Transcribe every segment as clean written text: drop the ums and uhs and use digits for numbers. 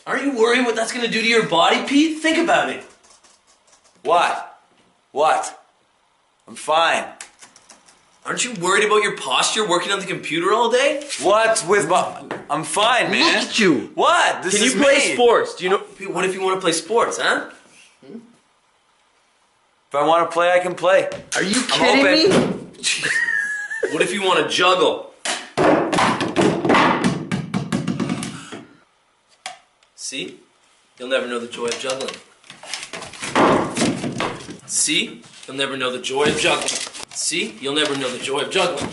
Aren't you worried what that's gonna do to your body, Pete? Think about it. What? What? I'm fine. Aren't you worried about your posture working on the computer all day? What with my... I'm fine, man. Look at you. What? This Can is you play me. sports? Do you know? Pete, what if you want to play sports, huh? If I want to play, I can play. Are you I'm kidding me? open. What if you want to juggle? See? You'll never know the joy of juggling. See? You'll never know the joy of juggling. See? You'll never know the joy of juggling.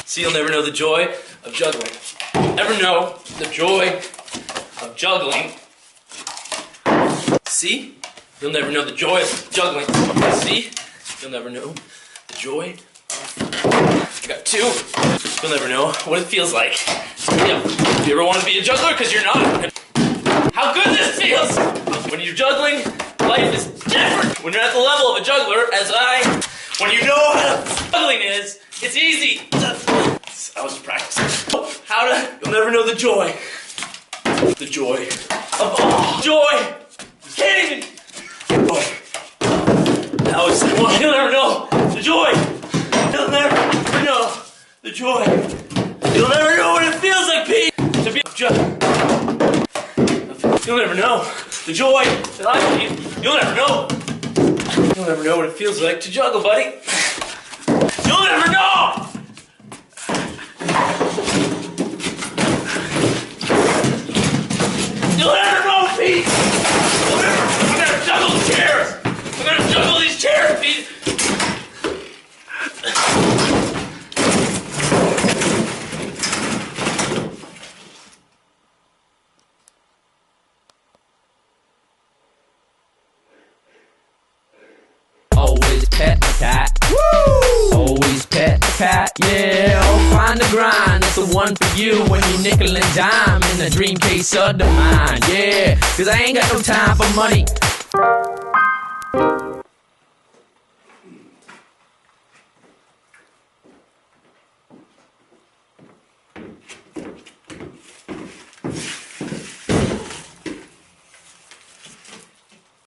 See? You'll never know the joy of juggling. Never know the joy of juggling. See? You'll never know the joy of juggling. See? You'll never know the joy. I got two. You'll never know what it feels like. Yeah. Do you ever want to be a juggler? Because you're not. How good this feels! When you're juggling, life is different. When you're at the level of a juggler, as when you know how juggling is, it's easy. I was practicing. You'll never know the joy. The joy of joy. Can't even. You'll never know the joy. You'll never know the joy. You'll never know what it feels like, Pete, to be a juggler. You'll never know the joy that I feel. You'll never know. You'll never know what it feels like to juggle, buddy. You'll never know. You'll never know, Pete. You'll never. I'm gonna juggle the chairs. I'm gonna juggle these chairs, Pete. Always pet the cat. Woo! Always pet the cat. Yeah, oh, find the grind. It's the one for you when you nickel and dime in the dream case of the mind. Yeah, cause I ain't got no time for money.